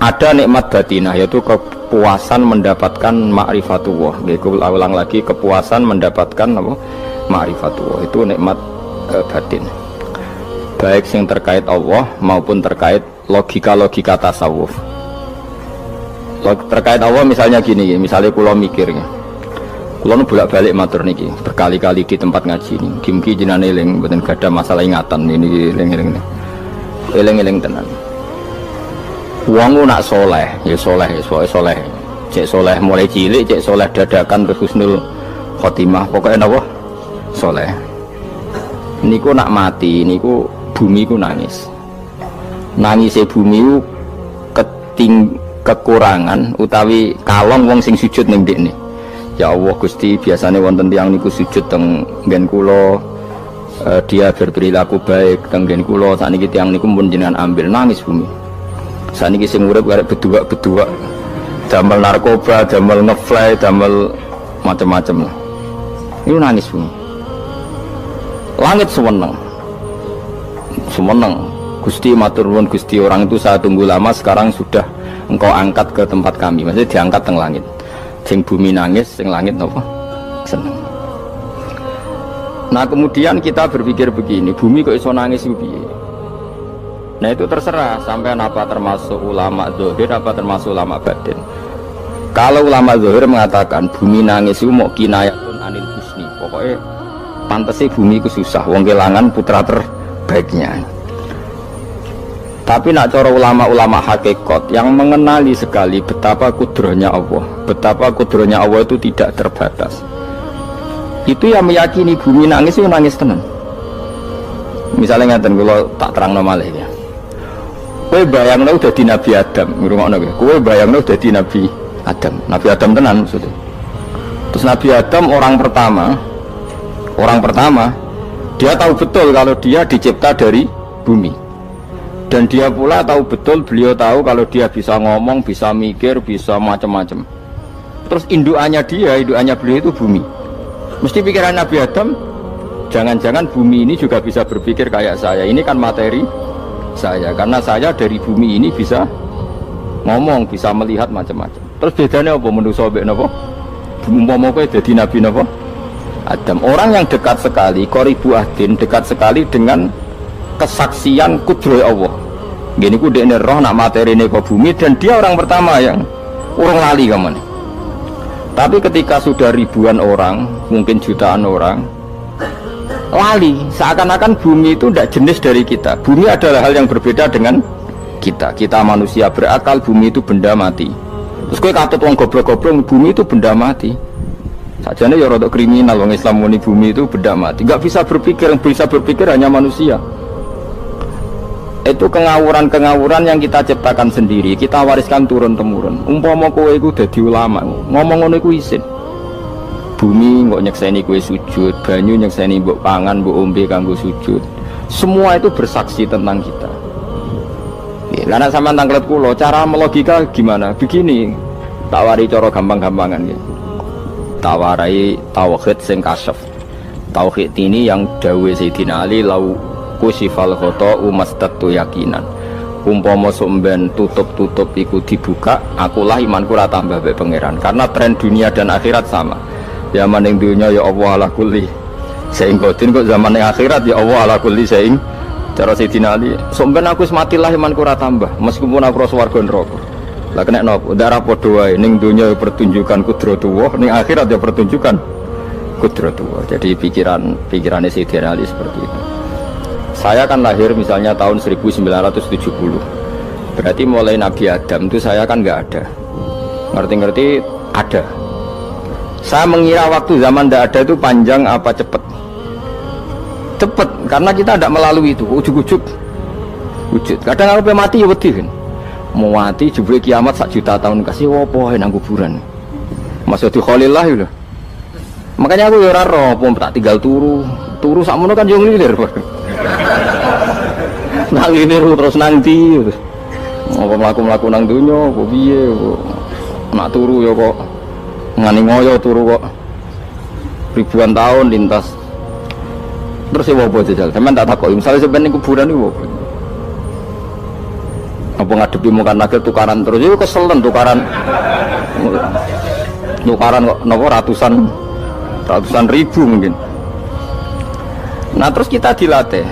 Ada nikmat batinah, yaitu kepuasan mendapatkan ma'rifatullah. Aku ulang lagi, kepuasan mendapatkan apa? Ma'rifatullah. Itu nikmat batin. Baik yang terkait Allah maupun terkait logika-logika tasawuf. Terkait Allah misalnya gini, misalnya kula mikirnya. Kula nu bolak-balik matur niki, berkali-kali di tempat ngaji ini. Mugi-mugi jenengan eling, mboten gadah masalah ingatan ini eling-eling. Eling-eling tenan. Wong nak soleh, ya soleh, soleh. Cek soleh mulai cilik, cek soleh dadakan terus husnul khotimah. Pokoknya napa? Soleh. Niku nak mati, niku bumi ku nangis. Nangisnya bumi ku kekurangan utawi kalong wong sing sujud ning ndekne. Ya Allah Gusti, biasanya wonten tiyang niku sujud teng nggen kula, dia berperilaku baik teng nggen kula, sakniki tiyang niku pun jenengan ambil, nangis bumi. Sakniki sing urip arek bedua-bedua, damel narkoba, damel ngefly, damel macam-macam lah. Niku nangis bumi. Langit semeneng. Gusti matur nuwun Gusti, orang itu saya tunggu lama, sekarang sudah engkau angkat ke tempat kami, maksudnya diangkat teng langit. Sing bumi nangis, sing langit apa? Seneng. Nah kemudian kita berpikir begini, bumi kok iso nangis itu piye? Nah itu terserah sampean apa termasuk ulama zahir apa termasuk ulama batin. Kalau ulama zahir mengatakan bumi nangis itu mau kinayatun anil husni, pokoknya pantesnya bumi itu susah, wong kelangan putra terbaiknya. Tapi nak cara ulama-ulama hakikat yang mengenali sekali betapa kudrohnya Allah, betapa kudrohnya Allah itu tidak terbatas. Itu yang meyakini bumi nangis itu nangis tenan. Misalnya ngaten kalau tak terang malih ya. Kowe bayangno dadi Nabi Adam, ngrungokno kowe. Kowe bayangno dadi Nabi Adam. Nabi Adam tenan maksudnya. Terus Nabi Adam orang pertama dia tahu betul kalau dia dicipta dari bumi. Dan dia pula tahu betul, beliau tahu kalau dia bisa ngomong, bisa mikir, bisa macam-macam. Terus indukannya beliau itu bumi. Mesti pikiran Nabi Adam, jangan-jangan bumi ini juga bisa berpikir kayak saya. Ini kan materi saya, karena saya dari bumi ini bisa ngomong, bisa melihat macam-macam. Terus bedanya apa manusia mbek napa? Umpama kowe dadi Nabi napa? Adam. Orang yang dekat sekali, qoribu ahdin, dekat sekali dengan kesaksian kudroh Allah. Gini ku dekne roh nak materi ini ke bumi, dan dia orang pertama yang urung lali kaman. Tapi ketika sudah ribuan orang, mungkin jutaan orang lali, seakan-akan bumi itu tidak jenis dari kita. Bumi adalah hal yang berbeda dengan kita. Kita manusia berakal, bumi itu benda mati. Terus kowe katut wong goblok-goblok, bumi itu benda mati. Sajane ya rada kriminal wong Islam muni bumi itu benda mati. Enggak bisa berpikir, yang bisa berpikir hanya manusia. Itu kengawuran-kengawuran yang kita ciptakan sendiri, kita wariskan turun-temurun. Umpama kowe iku dadi ulama, ngomong ngono iku isin. Bumi kok nyekseni kowe sujud, banyu nyekseni mbok pangan, mbok ombe kanggo sujud. Semua itu bersaksi tentang kita. Lah nek sampean tanglet kula, cara melogika gimana? Begini, tak wari cara gampang-gampangan ya. Tak warai tauhid sing kasyaf. Tauhid ini yang dawuh Sayyidina Ali lau kusifal khoto umastatu yakinan. Umpama somben tutup-tutup iku dibuka, akulah imanku ora tambah mbek pangeran. Karena tren dunia dan akhirat sama. Zaman ning dunia ya Allah ala kulli saing qadir, kok zaman ning akhirat ya Allah ala kulli saing. Cara Sayyidina Ali, somben aku matilah imanku ora tambah meskipun aku swarga neraka. Lah kena napa? Darah padha wae, ning dunia ya pertunjukan kudratullah, ning akhirat ya pertunjukan kudratullah. Jadi pikirannya Sayyidina Ali seperti itu. Saya kan lahir misalnya tahun 1970, berarti mulai Nabi Adam itu saya kan nggak ada, ngerti-ngerti ada. Saya mengira waktu zaman tidak ada itu panjang apa cepat? Cepat, karena kita tidak melalui itu, ujuk-ujuk wujud. Kadang aku mati ya wedi kan, mau mati jebule kiamat 1 juta tahun kasih wopo nang kuburan. Masuk di Khalillah ya. Makanya aku ya ora roh, tak tinggal turu sakmono kan yo nglilir. Nang ini terus nanti apa mlaku-mlaku nang donya apa piye nak turu ya kok ngani ngoyo turu kok ribuan tahun lintas. Terus ya apa jajal sampean tak takoki misalnya sampean ning kuburan iku Apa ngadepi mukan nakir tukaran terus itu keselen tukaran kok nopo ratusan ribu mungkin. Nah terus kita dilatih.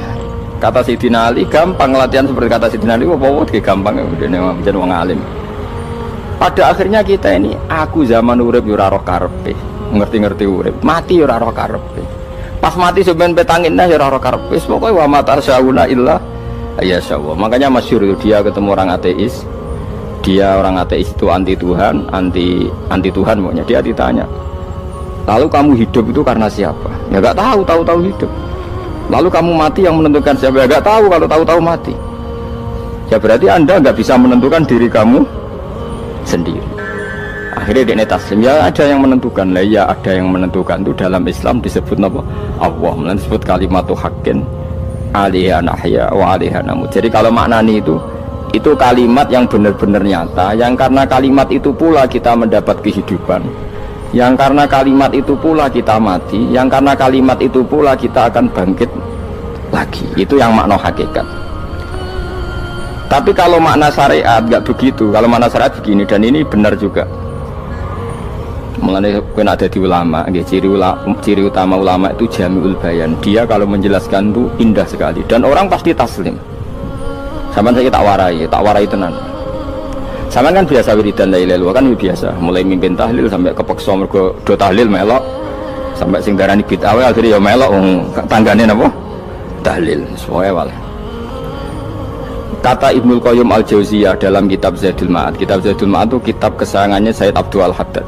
Kata Sayyidina Ali gampang latihan seperti kata Sayyidina Ali apa gampang ya udah jadi wong alim. Pada akhirnya kita ini aku zaman urip yo ora roh karepe, ngerti-ngerti urip, mati yo ora roh karepe. Pas mati sampean petangin dah yo ora roh karepe, pokoke wa matar sauna illa ya Allah. Makanya masyhur itu dia ketemu orang ateis. Dia orang ateis itu anti Tuhan, anti Tuhan maunya. Dia ditanya, lalu kamu hidup itu karena siapa? Ya gak tahu hidup. Lalu kamu mati yang menentukan siapa? Ya gak tahu, kalau tahu mati. Ya berarti Anda gak bisa menentukan diri kamu sendiri. Akhirnya dia taslim, ya ada yang menentukan lah, ya ada yang menentukan itu dalam Islam disebut apa? Allah, disebut kalimatu haqqin alaiha nahya wa alaiha namut. Jadi kalau maknani itu kalimat yang benar-benar nyata, yang karena kalimat itu pula kita mendapat kehidupan, yang karena kalimat itu pula kita mati, yang karena kalimat itu pula kita akan bangkit lagi. Itu yang makna hakikat. Tapi kalau makna syariat nggak begitu. Kalau makna syariat begini, dan ini benar juga. Mengenai kena ada di ulama, ciri utama ulama itu jami'ul bayan. Dia kalau menjelaskan itu indah sekali dan orang pasti taslim. Sampai saya tak warai tenan. Sampai kan biasa wiridan la ilaha illallah kan biasa, mulai mimpin tahlil sampai kepeksa mergo do tahlil melok, sampai sing darani bid'ah akhirnya ya melok tanggane napa? Tahlil. Soale wae. Kata Ibnul Qayyim Al-Jauziyah dalam kitab Zadul Ma'ad. Kitab Zadul Ma'ad itu kitab kesayangannya Sayyid Abdul Al-Haddad.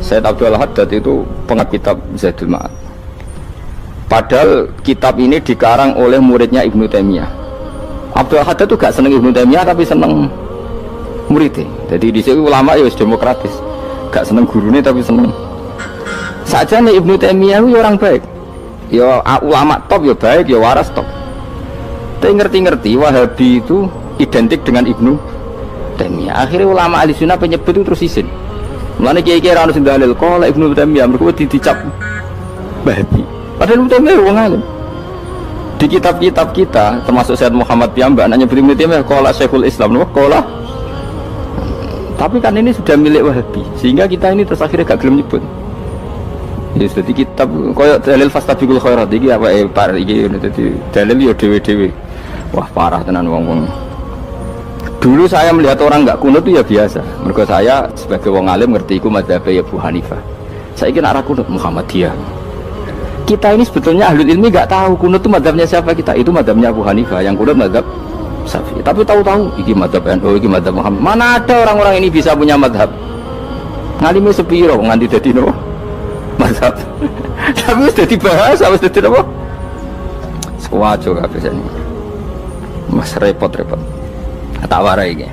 Sayyid Abdul Al-Haddad itu pengarang kitab Zadul Ma'ad. Padahal kitab ini dikarang oleh muridnya Ibnu Taimiyah. Abdul Al-Haddad itu gak seneng Ibnu Taimiyah tapi seneng muridnya. Jadi di sini ulama ya demokratis. Gak seneng gurunya tapi seneng. Saja nih Ibnu Taimiyah itu orang baik. Ya ulama top ya baik, ya waras top. Tapi ngerti-ngerti Wahabi itu identik dengan Ibnu Taimiyah. Akhirnya ulama ahli sunnah penyebut itu terus isin. Mulane kiai-kiai ra ono sing dalil kok Ibnu Taimiyah mergo dicap Wahabi. Padahal Ibnu Taimiyah wong alim. Di kitab-kitab kita termasuk Sayyid Muhammad piyambak nanya Ibnu Taimiyah qala Syekhul Islam no qala. Tapi kan ini sudah milik Wahabi sehingga kita ini terus akhirnya gak gelem nyebut. Ya jadi kitab koyo dalil fastabiqul khairat iki apa par iki dadi dalil yo dhewe-dhewe. Wah parah tenan wong-wong. Dulu saya melihat orang nggak kunut itu ya biasa. Mergo saya sebagai wong alim ngerti iku mazhabe Abu Hanifah. Saya kira arah kunut Muhammadiyah. Kita ini sebetulnya ahlul ilmi nggak tahu kunut itu mazhabnya siapa kita. Itu mazhabnya Abu Hanifah, yang kunut mazhab Syafi'i. Tapi tahu-tahu iki mazhab NU, iki mazhab Muhammad. Mana ada orang-orang ini bisa punya mazhab? Ngalime sepiro nganti dadi nopo? Mazhab. Tapi wis dadi bahasa, wis dadi nopo? Sekuaco kabeh sene. Mas repot-repot. Tak warai iki.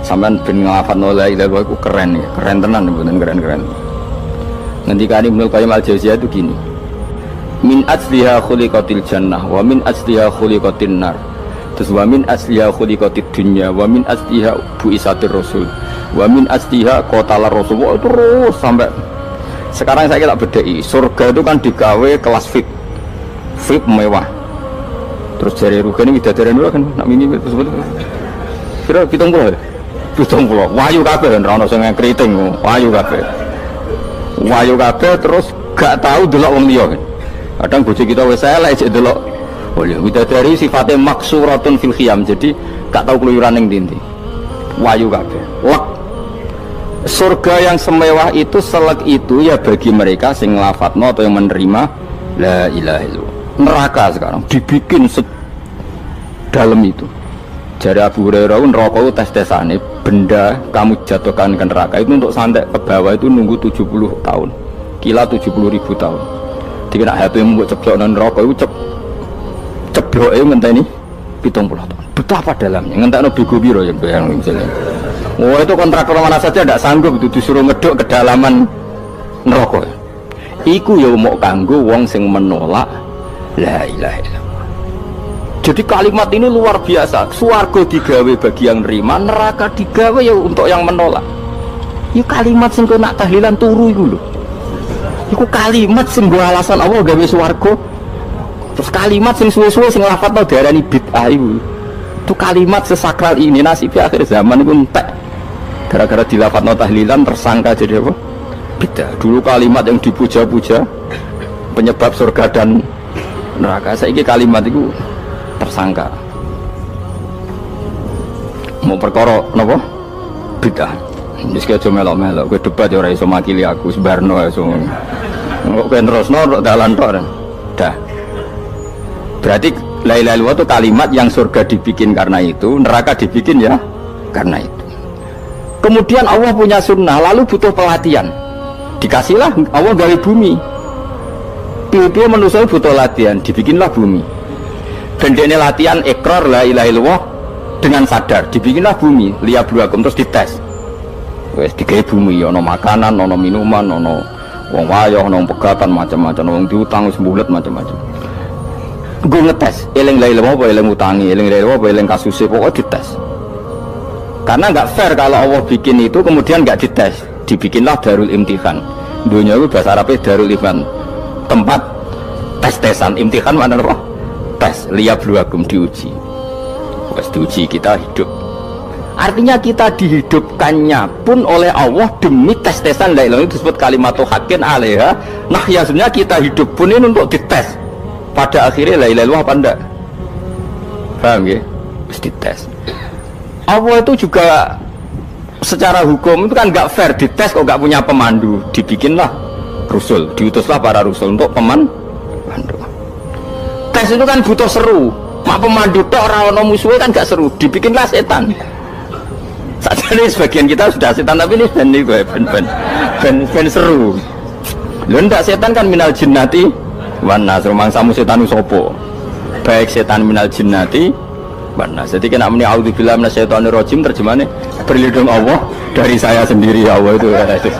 Sampeyan ben nglafadzno la ilaha illallah iku keren ya, keren tenan mboten keren-keren. Ngendikane Ibnu Qayyim Al-Jauziyah itu gini. Min asliha khuliqatil jannah wa min asliha khuliqatin nar. Terus wa min asliha khuliqatid dunya wa min asliha bu'isatir rasul wa min asliha qatalar rasul. Terus sampai sekarang saya tak bedai. Surga itu kan digawe kelas VIP mewah. Terus jari rugane widadari dulu kan nak mini itu sebetulnya. Kira 70 ya? 70. Wahyu kabeh ora ono sing kriting, wahyu kabeh. Wahyu kabeh terus gak tahu delok wong liya. Kadang bojo kita wis elek sik delok. Oh ya widadari sifatnya maksuratun fil khiyam. Jadi gak tahu keluyuran ning ndi. Wahyu kabeh. Lek surga yang semewah itu selek itu ya bagi mereka sing nglafatno atau yang menerima la ilaha illallah. Neraka sekarang dibikin dalam itu. Jadi Abu Hurairah neraka itu tes-tesane benda kamu jatuhkan ke neraka itu untuk santai ke bawah itu nunggu 70 tahun. Kila 70.000 tahun. Dikira hati yang membuat ceblok neraka itu ceblok itu ngenteni 70 tahun. Betapa dalamnya ngentekno bego piro ya bayang misalnya. Oh itu kontraktor mana saja tidak sanggup itu disuruh ngeduk kedalaman neraka. Iku ya mau kanggo wong sing menolak la ilaha illallah. Jadi kalimat ini luar biasa. Swarga digawe bagi yang nerima, neraka digawe ya untuk yang menolak. Itu kalimat sing kena tahlilan turu iku lho. Iku kalimat sing nggo alasan Allah gawe swarga. Terus kalimat sing suwe-suwe sing lafadzno diarani bid'ah iku. Itu kalimat sesakral ini nasibnya akhir zaman itu entek. Gara-gara dilafadzno tahlilan tersangka jadi apa? Beda. Dulu kalimat yang dipuja-puja penyebab surga dan neraka. Saiki kalimat itu tersangka. Mau perkara napa? Beda. Wis kaya aja melok-melok, kowe debat ya ora iso makili aku sebarno iso. Kok kowe terusno dalan tok. Dah. Berarti la ilaha illallah itu kalimat yang surga dibikin karena itu, neraka dibikin ya karena itu. Kemudian Allah punya sunnah, lalu butuh pelatihan. Dikasihlah Allah gawe bumi. Piye-piye manusia butuh latihan, dibikinlah bumi. Dan ini latihan ikrar la ilaha illallah dengan sadar, dibikinlah bumi, liyabluwakum terus dites. Wes digawe bumi, ono makanan, ono minuman, ono wong wayah, ono pegatan macam-macam, wong diutang wis mbulet macam-macam. Gue ngetes, eling la ilaha apa eling utangi, eling la ilaha apa eling kasuse, pokoknya dites. Karena nggak fair kalau Allah bikin itu kemudian nggak dites, dibikinlah darul imtihan. Dunia itu bahasa Arabnya darul imtihan, tempat tes-tesan. Imtihan mana apa? Tes, liyabluwakum, diuji. Pas diuji kita hidup. Artinya kita dihidupkannya pun oleh Allah demi tes-tesan la ilaha, itu disebut kalimatu haqqin alaiha. Nah ya sebenarnya kita hidup pun ini untuk dites. Pada akhirnya la ilaha illallah apa enggak? Paham ya? Terus dites. Allah itu juga secara hukum itu kan nggak fair, dites kok nggak punya pemandu, dibikinlah rusul, diutuslah para rusul untuk pemandu. Tes itu kan butuh seru, mak pemandu tok ora ono musuhe kan nggak seru, dibikinlah setan. Saat ini sebagian kita sudah setan, tapi ini ben seru. Lho ndak, setan kan minal jinnati wan nas, rumangsamu setan usopo. Baik setan minal jinnati wan nas. Jadi kena muni auzubillahi minasyaitonir rajim, terjemahnya berlindung Allah dari saya sendiri, ya Allah itu kata itu.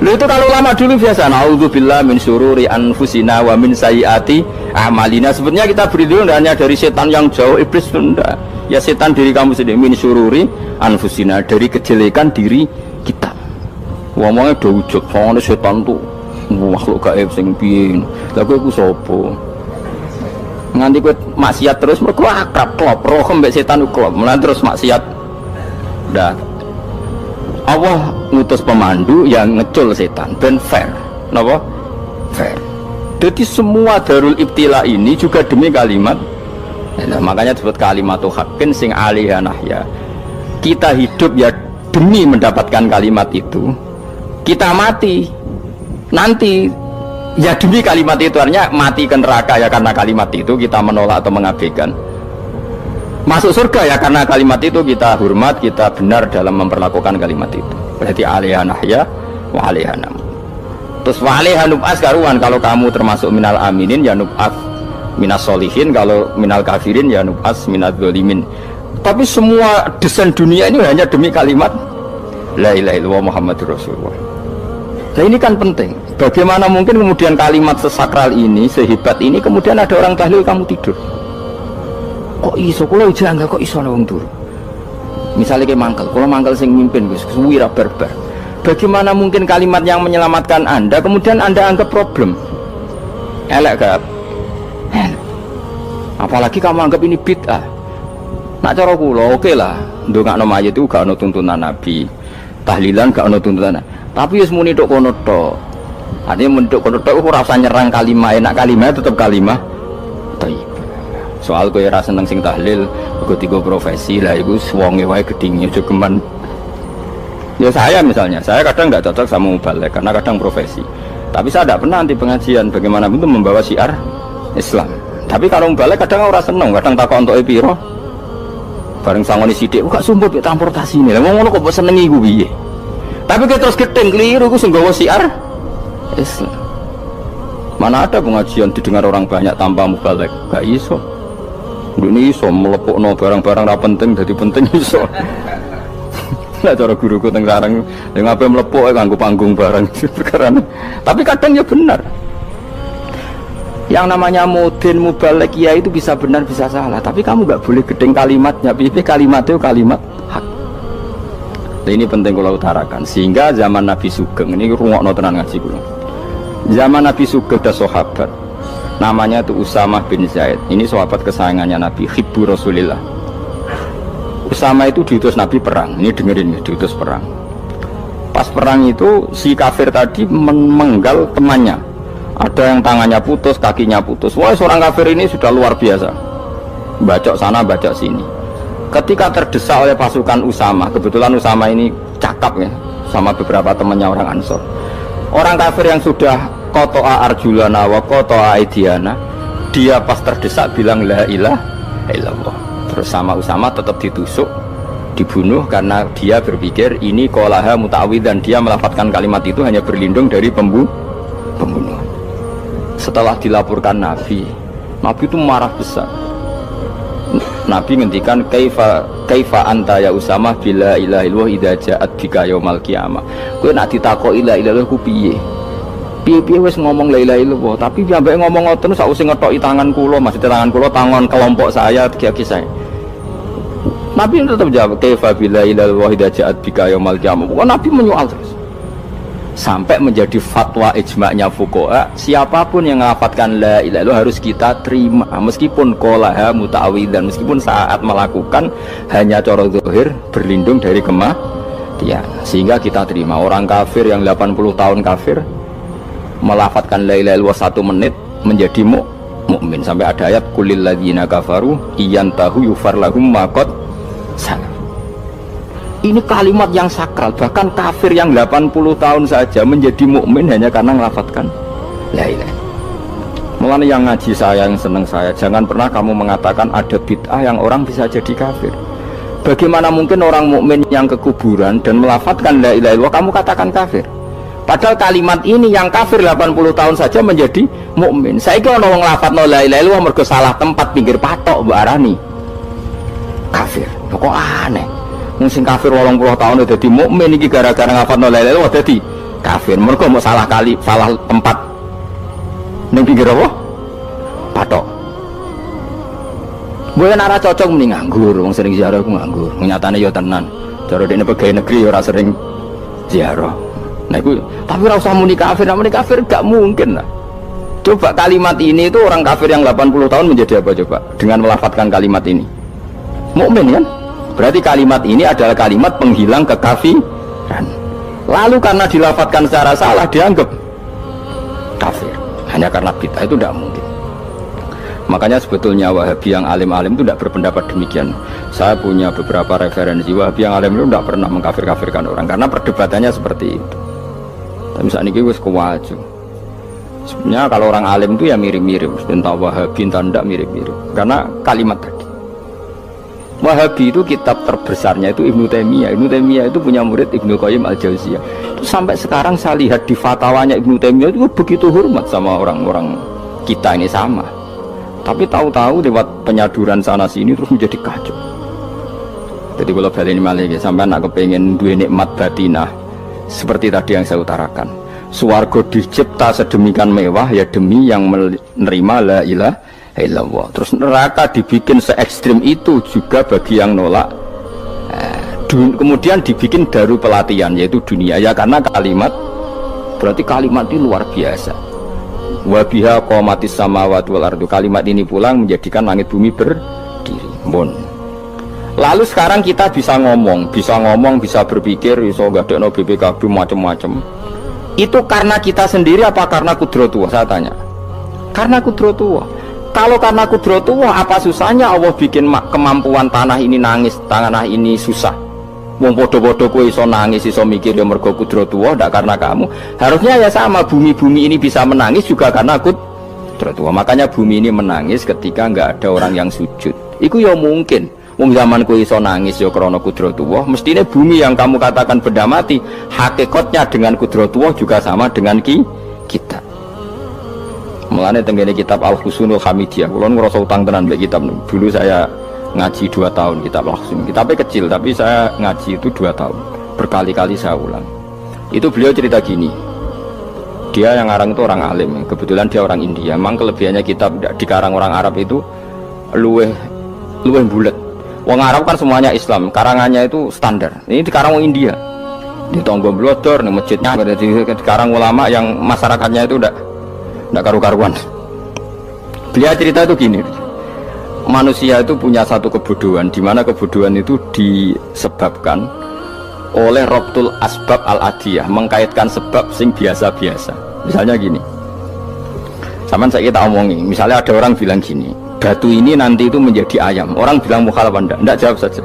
Lho itu kalau lama dulu biasa, auzubillahi min syururi anfusina wa min sayyiati a'malina. Sebenarnya kita berlindung hanya dari setan yang jauh, iblis itu enggak. Ya setan diri kamu sendiri, min syururi anfusina, dari kejelekan diri kita. Ngomongnya udah wujud, soalnya setan tuh makhluk gaib sing piye. Lah kowe iku sapa? Nganti kowe maksiat terus mergo akrab klop, roh mbek setan ku klop. Mulane terus maksiat. Dah. Allah ngutus pemandu yang ngecul setan ben fair. Napa? Fair. Jadi semua darul ibtila ini juga demi kalimat. Nah, makanya disebut kalimatu haqqin sing alaiha nahya. Kita hidup ya demi mendapatkan kalimat itu. Kita mati nanti ya demi kalimat itu, artinya mati ke neraka ya karena kalimat itu kita menolak atau mengabaikan. Masuk surga ya karena kalimat itu kita hormat, kita benar dalam memperlakukan kalimat itu. Berarti alaiha nahya wa alaiha nam. Terus wa alaiha nub'as karuan, kalau kamu termasuk minal aminin ya nub'as minas solihin, kalau minal kafirin ya nub'as minaz zalimin. Tapi semua desain dunia ini hanya demi kalimat la ilaha illallah Muhammadur Rasulullah. Nah ini kan penting. Bagaimana mungkin kemudian kalimat sesakral ini, sehebat ini, kemudian ada orang tahlil kamu tidur? Kok iso? Kalau jangan kok iso wong turu? Misalnya kayak mangkel, kalau mangkel sing mimpin Gus, wira barbar. Bagaimana mungkin kalimat yang menyelamatkan Anda kemudian Anda anggap problem? Elek gak? Apalagi kamu anggap ini bid'ah. Nak cara kula oke lah, ndongakno mayit itu gak ono tuntunan Nabi. Tahlilan gak ono tuntunan. Tapi wis muni tok kono tok. Artinya menduk kono tok ora usah nyerang kalimah, enak kalimah tetap kalimah thayyib. Soal kowe ora seneng sing tahlil, kok tiga profesi lah iku wonge wae gedhinge aja geman. Ya saya misalnya, saya kadang nggak cocok sama mubalek karena kadang profesi. Tapi saya tidak pernah anti pengajian, bagaimana itu membawa syiar Islam. Tapi kalau mubalek kadang orang seneng, kadang takut untuk piro. Bareng sangoni sithik, kok sumpah mek transportasi ini. Lah ngono kok mbok senengi iku piye? Tapi kita terus gedeng keliru iku sing nggawa syiar Islam. Mana ada pengajian didengar orang banyak tanpa mubalek? Gak iso. Ini iso melepukno barang-barang ra penting jadi penting iso. Lah cara guruku teng sareng ning ape mlepuk kanggo panggung barang perkara. Tapi kadang ya benar. Yang namanya mudin mubalek ya itu bisa benar bisa salah, tapi kamu nggak boleh gedeng kalimatnya. Pilih kalimat itu kalimat hak. Nah, ini penting kalau utarakan. Sehingga zaman Nabi Sugeng ini rungokno tenan ngaji kula. Zaman Nabi Sugeng ada sahabat Namanya itu Usamah bin Zaid. Ini sahabat kesayangannya Nabi, hibbu Rasulillah. Usama itu diutus Nabi perang. Ini dengerin, diutus perang. Pas perang itu si kafir tadi menggal temannya. Ada yang tangannya putus, kakinya putus. Wah, seorang kafir ini sudah luar biasa. Bacok sana, bacok sini. Ketika terdesak oleh pasukan Usama, kebetulan Usama ini cakap ya, sama beberapa temannya orang Ansor. Orang kafir yang sudah kotoa arjulana wa kotoa aidiana, dia pas terdesak bilang la ilaha illallah. Terus sama Usama tetap ditusuk, dibunuh karena dia berpikir ini qolaha muta'awwidzan, dia melafadzkan kalimat itu hanya berlindung dari pembunuh. Setelah dilaporkan Nabi itu marah besar. Nabi ngendikan kaifa anta ya Usamah bila ilaha illallah idza ja'at bika yaumal qiyamah. Kowe nak ditakoki la ilaha illallah ku piye? Piye wis ngomong la ilaha illallah, tapi sampai ngomong ngoten sakwise ngetoki tangan kula, maksudnya tangan kula tangan kelompok saya, kaki saya. Nabi tetap jawab kaifa bila ilaha illallah idza ja'at bika yaumal qiyamah. Nabi menyoal terus. Sampai menjadi fatwa ijma'nya fuqaha, siapapun yang mengafatkan la ilaha illallah harus kita terima meskipun qolaha muta'awwidzan, meskipun saat melakukan hanya cara zahir berlindung dari kematian, sehingga kita terima. Orang kafir yang 80 tahun kafir melafatkan la ilaha illallah 1 menit menjadi mukmin. Sampai ada ayat qulil ladzina kafaru iyantahu yufar lahum ma qad salaf. Ini kalimat yang sakral, bahkan kafir yang 80 tahun saja menjadi mukmin hanya karena melafatkan la ilaha. Mulanya yang ngaji saya, yang senang saya, jangan pernah kamu mengatakan ada bid'ah yang orang bisa jadi kafir. Bagaimana mungkin orang mukmin yang ke kuburan dan melafatkan la ilaha illallah kamu katakan kafir? Padahal kalimat ini yang kafir 80 tahun saja menjadi mukmin. Saiki ana wong nglafatno la ilaha illallah mergo salah tempat pinggir patok mbok arani kafir. Kok aneh. Sing kafir 80 tahun udah jadi mukmin iki gara-gara ngafalno la ilaha illallah dadi kafir. Mergo mau salah kali, salah tempat ning pinggir apa? Patok. Boyo ora cocok muni nganggur, wong sering ziarah ku nganggur. Nyatane ya tenan. Cara dekne pegawai negeri ora sering ziarah. Nah iku tapi ora usah muni kafir, gak mungkin lah. Coba kalimat ini itu orang kafir yang 80 tahun menjadi apa coba dengan melafadzkan kalimat ini? Mukmin kan? Berarti kalimat ini adalah kalimat penghilang kekafiran. Lalu karena dilafadzkan secara salah dianggap kafir hanya karena bid'ah, itu tidak mungkin. Makanya sebetulnya Wahabi yang alim-alim itu tidak berpendapat demikian. Saya punya beberapa referensi Wahabi yang alim itu tidak pernah mengkafir-kafirkan orang karena perdebatannya seperti itu. Tapi saat ini wis kewaju. Sebenarnya kalau orang alim itu ya mirip-mirip, entah Wahabi entah tidak mirip-mirip karena kalimat tadi. Wahabi itu kitab terbesarnya itu Ibnu Taimiyah. Ibnu Taimiyah itu punya murid Ibnu Qayyim Al-Jauziyah. Itu sampai sekarang saya lihat di fatwanya Ibnu Taimiyah itu begitu hormat sama orang-orang kita ini sama. Tapi tahu-tahu lewat penyaduran sana sini terus menjadi kacau. Jadi kalau balik ini malah sampai nak kepengen dua nikmat batinah seperti tadi yang saya utarakan. Swarga dicipta sedemikian mewah ya demi yang menerima la ilaha illallah. Terus neraka dibikin se ekstrim itu juga bagi yang nolak. Kemudian dibikin daru pelatihan yaitu dunia ya karena kalimat, berarti kalimat ini luar biasa. Wa biha qamatis samawati wal ardu. Kalimat ini pulang menjadikan langit bumi berdiri. Bon. Lalu sekarang kita bisa ngomong, bisa berpikir, bisa ngadekno BPKB macam-macam. Itu karena kita sendiri apa karena kudratullah? Saya tanya. Karena kudratullah. Kalau karena kudratullah, apa susahnya Allah bikin kemampuan tanah ini nangis, tanah ini susah. Wong podo-podo kowe iso nangis, iso mikir ya mergo kudratullah, ndak karena kamu. Harusnya ya sama, bumi-bumi ini bisa menangis juga karena kudratullah. Makanya bumi ini menangis ketika enggak ada orang yang sujud. Iku ya mungkin. Wong zaman kowe iso nangis ya krana kudratullah, mestine bumi yang kamu katakan benda mati, hakikatnya dengan kudratullah juga sama dengan kita. Mulane tenggene kitab Al-Husunul Hamidiyah, kula ngrasa utang tenan mbek kitab. Dulu saya ngaji 2 tahun kitab Al-Husun. Kitabnya kecil tapi saya ngaji itu 2 tahun. Berkali-kali saya ulang. Itu beliau cerita gini. Dia yang ngarang itu orang alim, kebetulan dia orang India. Memang kelebihannya kitab dikarang orang Arab itu luweh bulet. Wong Arab kan semuanya Islam, karangannya itu standar. Ini dikarang orang India. Di Tonggo Blodor, di masjidnya, dikarang ulama yang masyarakatnya itu udah karu-karuan. Beliau cerita itu gini, manusia itu punya satu kebodohan, di mana kebodohan itu disebabkan oleh robtul asbab al-adiyah, mengkaitkan sebab sing biasa-biasa. Misalnya gini, sama saya kita omongin, misalnya ada orang bilang gini, batu ini nanti itu menjadi ayam. Orang bilang mukhal apa enggak? Enggak, jawab saja.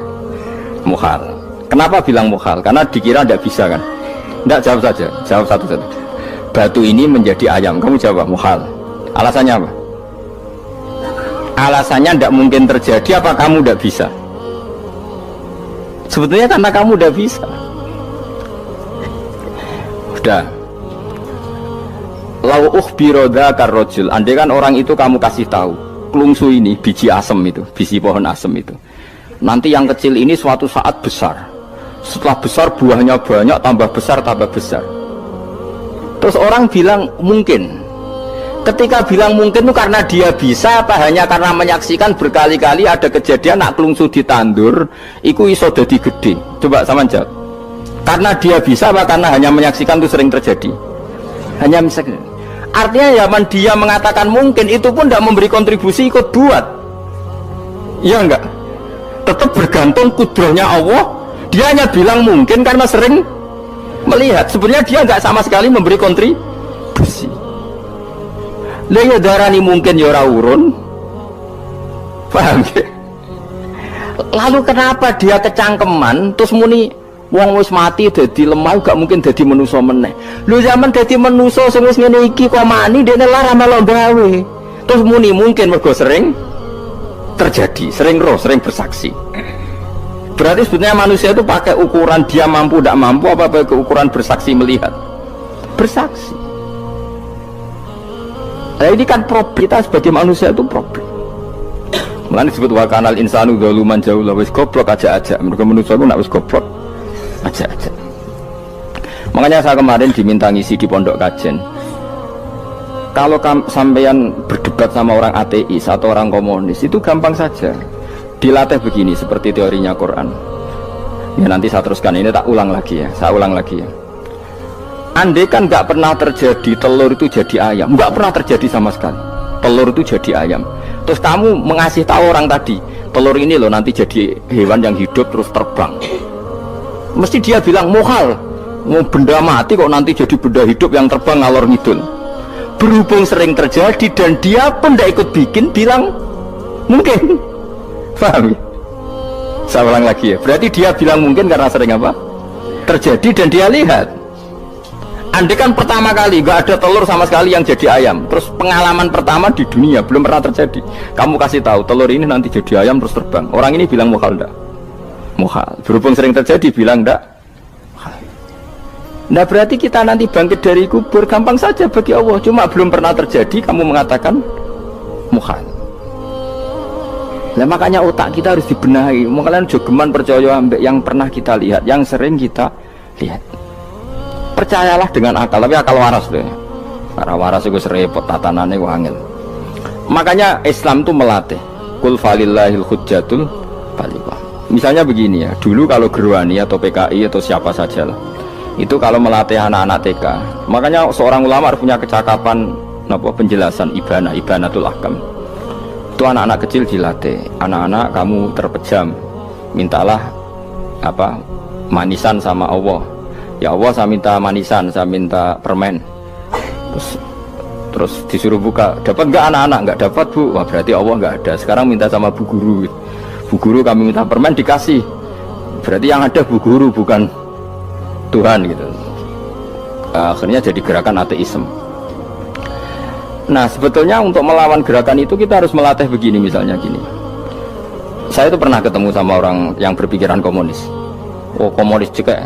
Mukhal. Kenapa bilang mukhal? Karena dikira enggak bisa kan? Enggak, jawab saja. Jawab satu-satu. Batu ini menjadi ayam. Kamu jawab mukhal. Alasannya apa? Alasannya enggak mungkin terjadi, apa kamu enggak bisa? Sebetulnya karena kamu enggak bisa. Udah. Lau ukhbiro dzakar rajul. Andai kan orang itu kamu kasih tahu, klungsu ini biji asem itu, biji pohon asem itu. Nanti yang kecil ini suatu saat besar. Setelah besar buahnya banyak, tambah besar, tambah besar. Terus orang bilang mungkin. Ketika bilang mungkin itu karena dia bisa, apa hanya karena menyaksikan berkali-kali ada kejadian nak klungsu ditandur, iku iso dadi gede. Coba sama jawab. Karena dia bisa, apa karena hanya menyaksikan itu sering terjadi? Hanya misalnya. Artinya zaman dia mengatakan mungkin, itu pun tidak memberi kontribusi ikut buat. Iya enggak? Tetap bergantung kudrahnya Allah. Dia hanya bilang mungkin karena sering melihat. Sebenarnya dia enggak sama sekali memberi kontribusi. Lah ya darani mungkin ya ora urun. Paham ya? Lalu kenapa dia kecangkeman terus muni wong wis mati dadi lemah gak mungkin dadi manusa meneh. Lho zaman dadi manusa sing wis ngene iki kok mani dene lara melo gawe. Terus muni mungkin mergo sering terjadi, sering roh, sering bersaksi. Berarti sebetulnya manusia itu pakai ukuran dia mampu tidak mampu apa pakai ukuran bersaksi melihat. Bersaksi. Nah ini kan problem kita sebagai manusia itu problem. Mulane disebut wa kanal insanu zaluman jahula, wis goblok aja-aja. Mergo manusia itu nak wis goblok aja-aja. Makanya saya kemarin diminta ngisi di pondok kajen. Kalau sampeyan berdebat sama orang ateis atau orang komunis itu gampang saja. Dilatih begini seperti teorinya Quran. Ya nanti saya teruskan, ini tak ulang lagi ya. Saya ulang lagi ya. Andai kan nggak pernah terjadi telur itu jadi ayam, nggak pernah terjadi sama sekali. Telur itu jadi ayam. Terus kamu mengasih tahu orang tadi, telur ini loh nanti jadi hewan yang hidup terus terbang. Mesti dia bilang mukhal, mau benda mati kok nanti jadi benda hidup yang terbang ngalor ngidul. Berhubung sering terjadi dan dia pun tidak ikut bikin, bilang mungkin. Paham ya? Saya ulang lagi ya. Berarti dia bilang mungkin karena sering apa? Terjadi dan dia lihat. Andai kan pertama kali gak ada telur sama sekali yang jadi ayam, terus pengalaman pertama di dunia belum pernah terjadi. Kamu kasih tahu telur ini nanti jadi ayam terus terbang. Orang ini bilang mukhal enggak? Mukhal. Berhubung sering terjadi bilang enggak? Nah berarti kita nanti bangkit dari kubur gampang saja bagi Allah. Cuma belum pernah terjadi kamu mengatakan mukhal. Nah makanya otak kita harus dibenahi. Makanya jogeman percaya ambek yang pernah kita lihat, yang sering kita lihat. Percayalah dengan akal, tapi akal waras deh. Para waras itu serepot tatanannya wangil. Makanya Islam itu melatih. Qul falillahil hujjatul baligha. Misalnya begini ya, dulu kalau Gerwani atau PKI atau siapa saja lah, itu kalau melatih anak-anak TK, makanya seorang ulama harus punya kecakapan penjelasan ibanatul ahkam. Itu anak-anak kecil dilatih, anak-anak kamu terpejam, mintalah manisan sama Allah. Ya Allah saya minta manisan, saya minta permen. Terus disuruh buka, dapat nggak anak-anak? Nggak dapat bu, wah berarti Allah nggak ada. Sekarang minta sama bu guru, bu guru kami minta permen dikasih. Berarti yang ada bu guru bukan Tuhan gitu. Akhirnya jadi gerakan ateisme. Nah sebetulnya untuk melawan gerakan itu kita harus melatih begini, misalnya gini. Saya itu pernah ketemu sama orang yang berpikiran komunis. Oh komunis juga.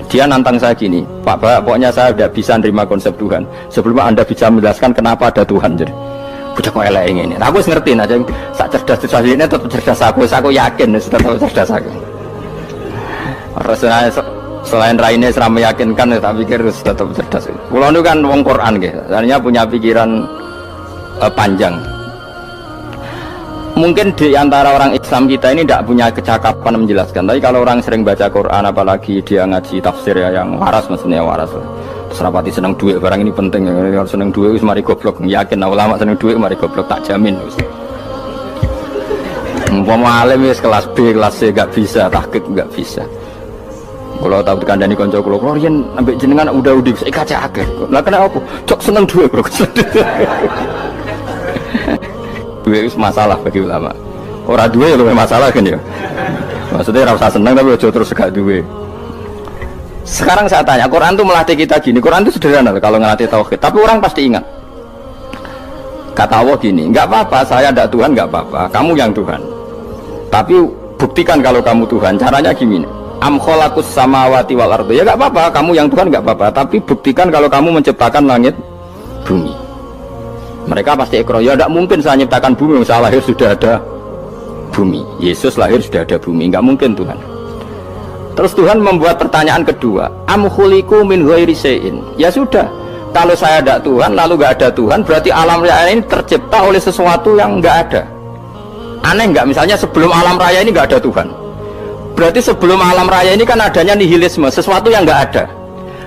Dia nantang saya gini, Pak, pokoknya saya tidak bisa nerima konsep Tuhan sebelum Anda bisa menjelaskan kenapa ada Tuhan. Jadi budak kok elek ini. Nah, aku ngerti aja, sak cerdas ini tetap cerdas aku yakin tetap cerdas aku. Rasanya selain raine seram meyakinkan, tak pikir tetap cerdas. Kulo itu kan wong Quran gitu, artinya punya pikiran panjang. Mungkin di antara orang Islam kita ini tidak punya kecakapan menjelaskan. Tapi kalau orang sering baca Quran, apalagi dia ngaji tafsir ya yang waras, maksudnya waras. Serapati seneng duit barang ini penting. Kalau seneng duit wis mari goblok. Yakin ulama seneng duit mari goblok tak jamin wis. Umpama alim wis kelas B, kelas C gak bisa, tahqiq gak bisa. Kalau tahu dikandani kanca kula, kula riyen ambek jenengan udah saya kaca akeh. Lah kena apa? Cok seneng duit bro. Duit wis masalah bagi ulama. Ora duwe luwih masalah kan ya. Maksudnya ora usah seneng tapi aja terus gak duwe. Sekarang saya tanya, Quran itu melatih kita gini. Quran itu sederhana kalau ngelatih tauhid, tapi orang pasti ingat. Kata Allah gini, nggak apa-apa, saya ada Tuhan, nggak apa-apa, kamu yang Tuhan. Tapi buktikan kalau kamu Tuhan. Caranya gini, am khalaqus samawati wal ardi. Ya nggak apa-apa, kamu yang Tuhan nggak apa-apa. Tapi buktikan kalau kamu menciptakan langit, bumi. Mereka pasti ikrar, ya tidak mungkin saya menciptakan bumi. Saya lahir sudah ada bumi. Yesus lahir sudah ada bumi, nggak mungkin Tuhan. Terus Tuhan membuat pertanyaan kedua, am khuliqu min ghairi syai'in. Ya sudah, kalau saya ada Tuhan lalu nggak ada Tuhan, berarti alam raya ini tercipta oleh sesuatu yang nggak ada. Aneh nggak? Misalnya sebelum alam raya ini nggak ada Tuhan, berarti sebelum alam raya ini kan adanya nihilisme, sesuatu yang nggak ada.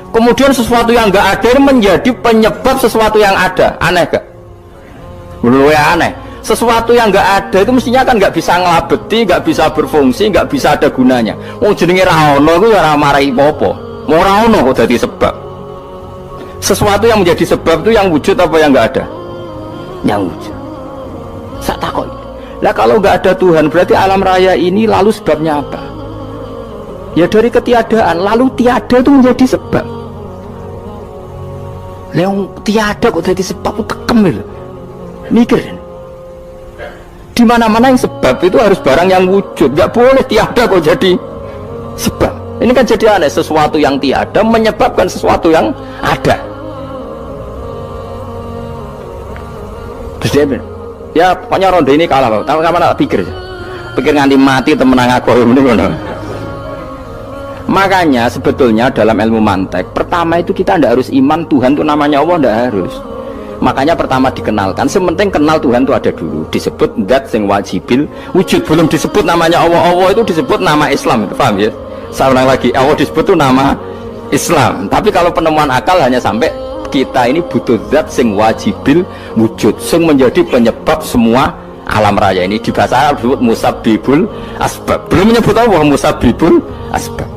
Kemudian sesuatu yang nggak ada menjadi penyebab sesuatu yang ada. Aneh gak? Menurut saya aneh. Sesuatu yang nggak ada itu mestinya kan nggak bisa ngelabeti, nggak bisa berfungsi, nggak bisa ada gunanya. Mau jenenge ra ono iku ya ora marai apa-apa. Mau ra ono kok dadi sebab. Sesuatu yang menjadi sebab itu yang wujud apa yang nggak ada? Yang wujud. Sak takon. Lah kalau nggak ada Tuhan berarti alam raya ini lalu sebabnya apa? Ya dari ketiadaan, lalu tiada itu menjadi sebab. Yang tiada kok jadi sebab itu tekem lho. Mikir. Di mana-mana yang sebab itu harus barang yang wujud, nggak boleh tiada kok jadi sebab. Ini kan jadi aneh, sesuatu yang tiada menyebabkan sesuatu yang ada. Terus dia bilang, ya pokoknya ronde ini kalah, Pak. Tahu kapan tak pikir nganti mati temenang aku ini mana? Makanya sebetulnya dalam ilmu mantek, pertama itu kita tidak harus iman Tuhan itu namanya Allah, tidak harus. Makanya pertama dikenalkan, sementing kenal Tuhan itu ada dulu. Disebut dat sing wajibil wujud, belum disebut namanya Allah. Allah itu disebut nama Islam, itu paham ya? Saya ulang lagi, Allah disebut itu nama Islam. Tapi kalau penemuan akal hanya sampai kita ini butuh zat sing wajibil wujud, sing menjadi penyebab semua alam raya ini. Di bahasa Arab disebut musabbibul asbab. Belum menyebut Allah musabbibul asbab.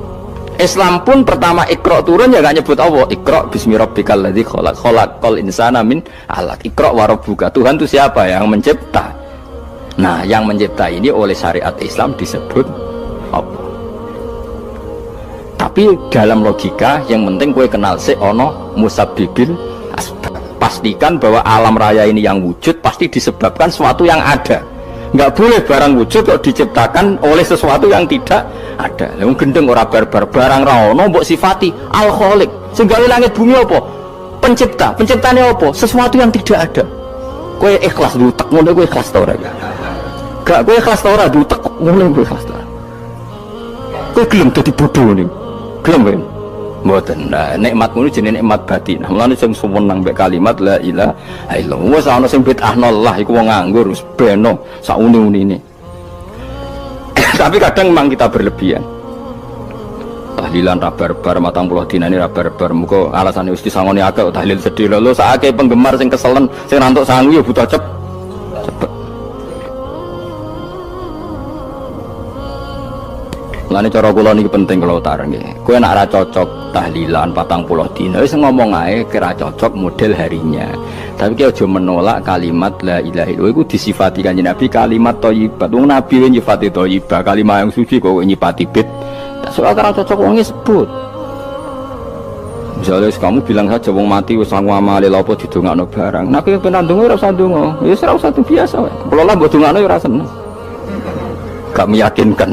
Islam pun pertama Iqra turun ya gak nyebut Allah. Iqra bismi rabbikal ladzi khalaq, khalaqal insana min 'alaq. Iqra wa rabbuka. Tuhan itu siapa? Yang mencipta. Nah, yang mencipta ini oleh syariat Islam disebut Allah. Tapi dalam logika yang penting kowe kenal sik ono musabbibil asbab. Pastikan bahwa alam raya ini yang wujud pasti disebabkan sesuatu yang ada. Nggak boleh barang wujud kok diciptakan oleh sesuatu yang tidak ada. Yang gendeng ora barbar barang ra ono mbok sifati al khaliq. Sing gawe langit bumi apa? Pencipta. Penciptane apa? Sesuatu yang tidak ada. Kowe ikhlas dutek ngono kowe ikhlas ta ora? Gak kowe ikhlas ta ora dutek ngono kowe ikhlas ta. Kowe gelem dadi bodho ning. Gelem kowe. Mboten. Nah, nikmat ngono jenenge nikmat batin. Mulane sing suwenang mbek kalimat la ilaha illallah. Wis ana sing bid'ahnallah iku wong nganggur wis beno sak uni-unine. Tapi kadang memang kita berlebihan. Tahlilan ra barbar 40 dina ini ra barbar. Muga alasane wis disangoni akeh tahlil sedih lho sakake penggemar sing keselen sing rantuk sangu ya butuh cepet. Lane cara kula niki penting kula utara nggih. Kowe nek ora cocok tahlilan 40 dina wis ngomong ae kira cocok model harinya. Tapi ki aja menolak kalimat la ilaha illallah iku disifati Kanjeng Nabi kalimat thayyibat. Wong Nabi nyifati thayyibah, kalimat yang suci kok nyifati bid. Soal kira cocok wong sebut. Misalnya kamu bilang saja wong mati wis sangu amale lha apa didongakno barang. Nek kowe pengen ndonga ora usah ndonga. Wis ora usah biasa wae. Kula lah mbok dongakno ya ora seneng. Gak meyakinkan.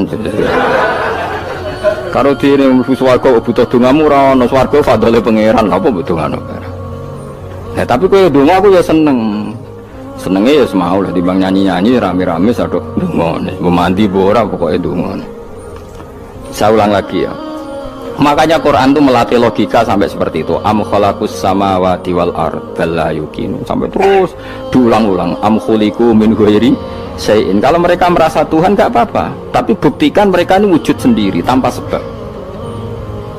Karo dene mlebu swarga butuh dongamu ora ono swarga fadhole pangeran apa mbok dongano. Nah tapi kowe donga aku ya seneng. Senenge ya semau lah timbang nyanyi-nyanyi rame-rame sadok donga. Mbok mandi mbok ora pokoke donga. Saya ulang lagi ya. Makanya Quran itu melatih logika sampai seperti itu. Am khalaqus samawati wal ard bal la yuqinu. Sampai terus diulang-ulang. Am khuliqu min ghairi syai'in. Kalau mereka merasa Tuhan enggak apa-apa, tapi buktikan mereka ini wujud sendiri tanpa sebab.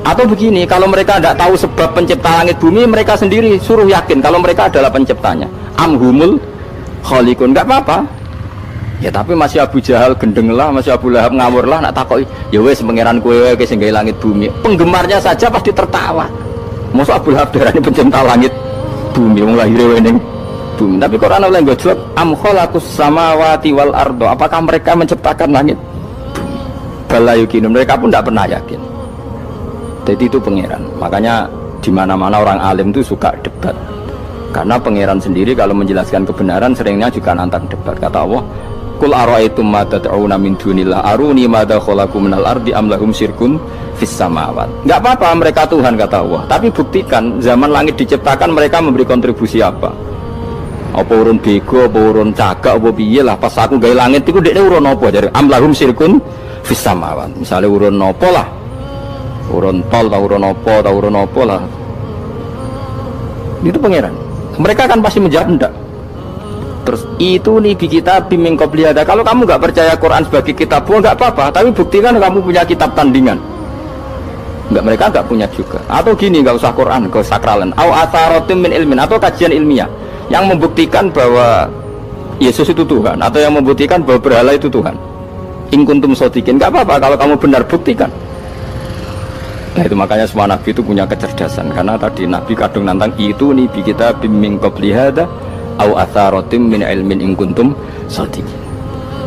Atau begini, kalau mereka tidak tahu sebab pencipta langit bumi, mereka sendiri suruh yakin kalau mereka adalah penciptanya. Amhumul khaliqun, nggak apa-apa. Ya tapi masih Abu Jahal gendeng lah, masih Abu Lahab ngawur lah, nak takoi. Ya wes pangeran kowe sing gawe langit bumi. Penggemarnya saja pasti tertawa. Masa Abu Lahab darani pencipta langit bumi, wong lahir ning bumi. Tapi Quran oleh nggak jawab, am khalaqus samawati wal ardo. Apakah mereka menciptakan langit bumi? Bala yuqinun, mereka pun tidak pernah yakin. Jadi itu pangeran. Makanya di mana-mana orang alim itu suka debat. Karena pangeran sendiri kalau menjelaskan kebenaran seringnya juga nantang debat. Kata Allah, "Qul ara'aytum ma tad'una min dunillah aruni madza khalaqu minal ardi am lahum syirkun fis samawat." Enggak apa-apa mereka Tuhan kata Allah, tapi buktikan zaman langit diciptakan mereka memberi kontribusi apa? Apa urun bego, apa urun cagak, apa piye lah pas aku gawe langit iku dekne urun apa jare am lahum syirkun fis samawat. Misale urun apa lah? Urun tol, urun apa lah. Itu pangeran. Mereka kan pasti menjawab enggak. Terus itu nih di kitab bimbing qobliyada. Kalau kamu nggak percaya Quran sebagai kitab, nggak apa-apa. Tapi buktikan kamu punya kitab tandingan. Enggak, mereka nggak punya juga. Atau gini, nggak usah Quran, nggak usah sakralan. Au atharotim min ilmin, atau kajian ilmiah yang membuktikan bahwa Yesus itu Tuhan, atau yang membuktikan bahwa berhala itu Tuhan. In kuntum shodiqin, nggak apa-apa kalau kamu benar, buktikan. Nah itu makanya semua nabi itu punya kecerdasan, karena tadi nabi kadung nantang itu nih bi kita bimbing qobliyada au atharotim min ilmin in kuntum shodiqin.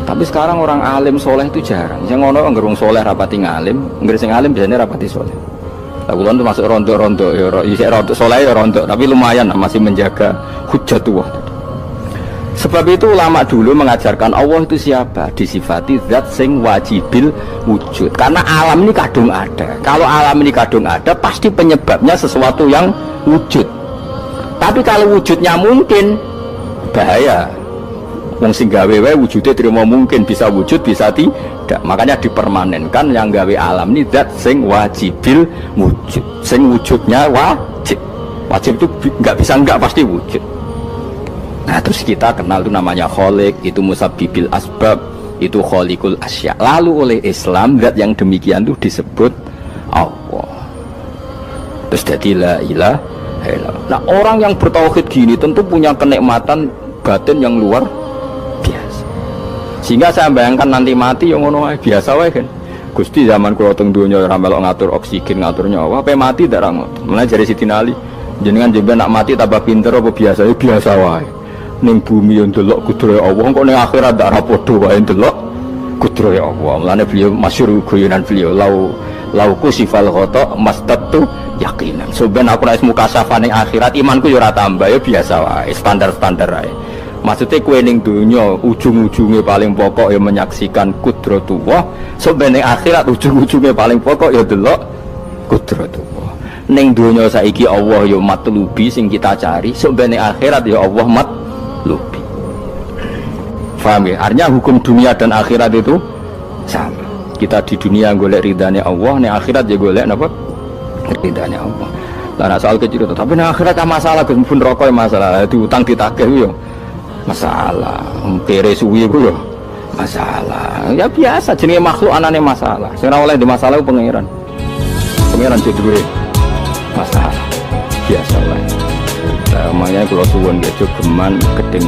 Tapi sekarang orang alim soleh itu jarang. Yang ngono ngerung soleh rapati ngalim, ngerung sing alim biasanya rapati soleh. Lakukan itu masuk rontok-rontok, ya rontok soleh ya rontok, tapi lumayan masih menjaga hujjatullah. Sebab itu ulama dulu mengajarkan Allah itu siapa? Disifati zat sing wajibil wujud. Karena alam ini kadung ada. Kalau alam ini kadung ada, pasti penyebabnya sesuatu yang wujud. Tapi kalau wujudnya mungkin, bahaya. Wong sing gawe wae wujudnya terima mungkin, bisa wujud bisa tidak. Makanya dipermanenkan yang gawe alam ini zat sing wajibil wujud. Sing wujudnya wajib. Wajib itu nggak bisa nggak, pasti wujud. Nah terus kita kenal itu namanya khaliq, itu musabbibil asbab, itu khaliqul asya. Lalu oleh Islam zat yang demikian itu disebut Allah. Terus jadi la ilaha illallah. Nah orang yang bertauhid gini tentu punya kenikmatan batin yang luar biasa. Sehingga saya bayangkan nanti mati yang ngono biasa wae kan. Gusti zaman kula teng donya ora melok ngatur oksigen, ngatur nyawa, apa mati ndak ra ngoten. Mulane jare Siti Ali, jenengan jenengan nak mati tambah pinter apa biasa? Ya biasa wae. Ning bumi yang delok kudrahe Allah, kok ning akhirat ndak ra padha wae delok kudrahe Allah. Mulane beliau masyhur guyonan beliau, lauku sifal khata mastatu yakinan. Soben aku nek mukasafah ning akhirat imanku ya ora tambah, ya biasa wae, standar-standar wae. Maksudnya kue ning dunya ujung-ujungnya paling pokok ya menyaksikan kudratullah. Soben ning akhirat ujung-ujungnya paling pokok ya delok kudratullah. Ning dunya saiki Allah ya matlubi sing kita cari, soben ning akhirat ya Allah matlubi. Paham ya? Artinya hukum dunia dan akhirat itu sama. Kita di dunia golek ridhanya Allah, ning akhirat ya golek napa? Ridhanya Allah. Lah nek soal kecil itu, tapi ning akhirat kan masalah Gus pun rokok masalah, diutang ditagih yo masalah, pere suwi ku yo masalah. Ya biasa jenenge makhluk anane masalah. Sing ora oleh di masalah pangeran. Pangeran duwe masalah. Biasa wae. Makanya kalau suwun gejo geman gedeng